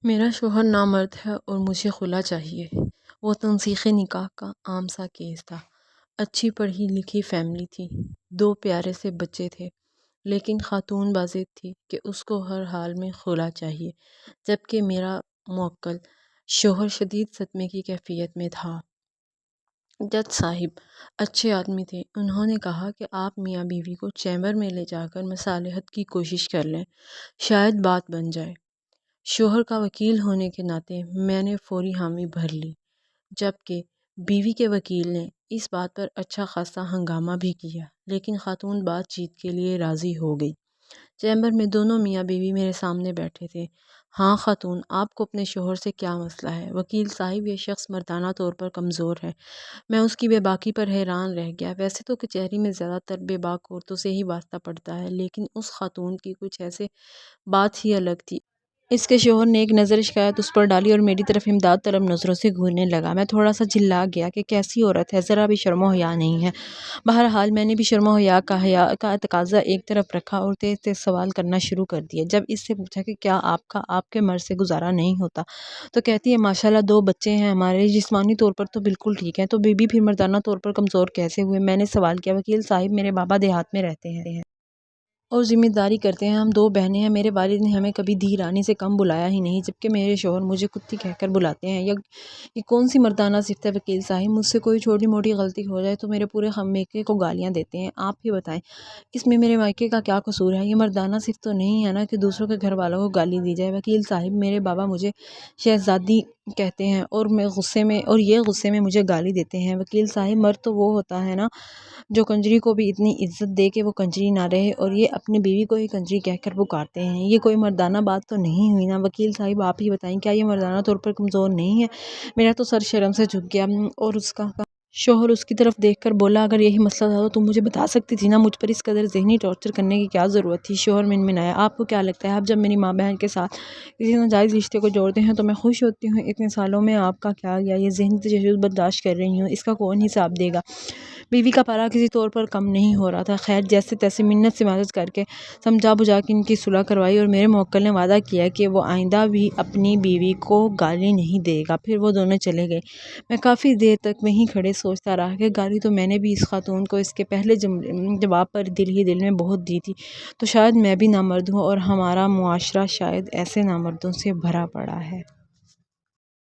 میرا شوہر نامرد ہے اور مجھے خلا چاہیے۔ وہ تنسیخ نکاح کا عام سا کیس تھا۔ اچھی پڑھی لکھی فیملی تھی، 2 پیارے سے بچے تھے، لیکن خاتون بازد تھی کہ اس کو ہر حال میں خلا چاہیے، جبکہ میرا موکل شوہر شدید صدمے کی کیفیت میں تھا۔ جج صاحب اچھے آدمی تھے۔ انہوں نے کہا کہ آپ میاں بیوی کو چیمبر میں لے جا کر مصالحت کی کوشش کر لیں، شاید بات بن جائے۔ شوہر کا وکیل ہونے کے ناطے میں نے فوری حامی بھر لی، جبکہ بیوی کے وکیل نے اس بات پر اچھا خاصا ہنگامہ بھی کیا، لیکن خاتون بات چیت کے لیے راضی ہو گئی۔ چیمبر میں دونوں میاں بیوی میرے سامنے بیٹھے تھے۔ ہاں خاتون، آپ کو اپنے شوہر سے کیا مسئلہ ہے؟ وکیل صاحب، یہ شخص مردانہ طور پر کمزور ہے۔ میں اس کی بے باکی پر حیران رہ گیا۔ ویسے تو کچہری میں زیادہ تر بے باک عورتوں سے ہی واسطہ پڑتا ہے، لیکن اس خاتون کی کچھ ایسے بات ہی الگ تھی۔ اس کے شوہر نے ایک نظر شکایت اس پر ڈالی اور میری طرف امداد طلب نظروں سے گھورنے لگا۔ میں تھوڑا سا جھلا گیا کہ کیسی عورت ہے، ذرا بھی شرم و حیا نہیں ہے۔ بہرحال میں نے بھی شرم و حیا کا تقاضا ایک طرف رکھا اور تیز تیز سوال کرنا شروع کر دیے۔ جب اس سے پوچھا کہ کیا آپ کے مرض سے گزارا نہیں ہوتا، تو کہتی ہے ماشاءاللہ 2 بچے ہیں ہمارے، جسمانی طور پر تو بالکل ٹھیک ہیں، تو بیوی پھر مردانہ طور پر کمزور کیسے ہوئے؟ میں نے سوال کیا۔ وکیل صاحب، میرے بابا دیہات میں رہتے ہیں اور ذمہ داری کرتے ہیں، ہم 2 بہنیں ہیں، میرے والد نے ہمیں کبھی دھی رانی سے کم بلایا ہی نہیں، جبکہ میرے شوہر مجھے کتی کہہ کر بلاتے ہیں۔ یہ کون سی مردانہ صفت ہے وکیل صاحب؟ مجھ سے کوئی چھوٹی موٹی غلطی ہو جائے تو میرے پورے خمیقے کو گالیاں دیتے ہیں۔ آپ ہی بتائیں اس میں میرے مائکے کا کیا قصور ہے؟ یہ مردانہ صفت تو نہیں ہے نا کہ دوسروں کے گھر والوں کو گالی دی جائے۔ وکیل صاحب، میرے بابا مجھے شہزادی کہتے ہیں اور یہ غصے میں مجھے گالی دیتے ہیں۔ وکیل صاحب، مرد تو وہ ہوتا ہے نا جو کنجری کو بھی اتنی عزت دے کہ وہ کنجری نہ رہے، اور یہ اپنی بیوی کو ہی کنجری کہہ کر پکارتے ہیں، یہ کوئی مردانہ بات تو نہیں ہوئی نا؟ وکیل صاحب، آپ ہی بتائیں کیا یہ مردانہ طور پر کمزور نہیں ہے؟ میرا تو سر شرم سے جھک گیا اور اس کا شوہر اس کی طرف دیکھ کر بولا، اگر یہی مسئلہ تھا تو تم مجھے بتا سکتی تھی نا، مجھ پر اس قدر ذہنی ٹارچر کرنے کی کیا ضرورت تھی؟ شوہر منمنایا، آپ کو کیا لگتا ہے آپ جب میری ماں بہن کے ساتھ کسی ناجائز رشتے کو جوڑتے ہیں تو میں خوش ہوتی ہوں؟ اتنے سالوں میں آپ کا کیا گیا؟ یہ ذہنی تشدد برداشت کر رہی ہوں، اس کا کون حساب دے گا؟ بیوی کا پارا کسی طور پر کم نہیں ہو رہا تھا۔ خیر، جیسے تیسے منت سماجت کر کے سمجھا بجھا کے ان کی صلح کروائی اور میرے موکل نے وعدہ کیا کہ وہ آئندہ بھی اپنی بیوی کو گالی نہیں دے گا۔ پھر وہ دونوں چلے گئے۔ میں کافی دیر تک وہیں کھڑے سوچتا رہا کہ گالی تو میں نے بھی اس خاتون کو اس کے پہلے جواب پر دل ہی دل میں بہت دی تھی، تو شاید میں بھی نامرد ہوں اور ہمارا معاشرہ شاید ایسے نامردوں سے بھرا پڑا ہے۔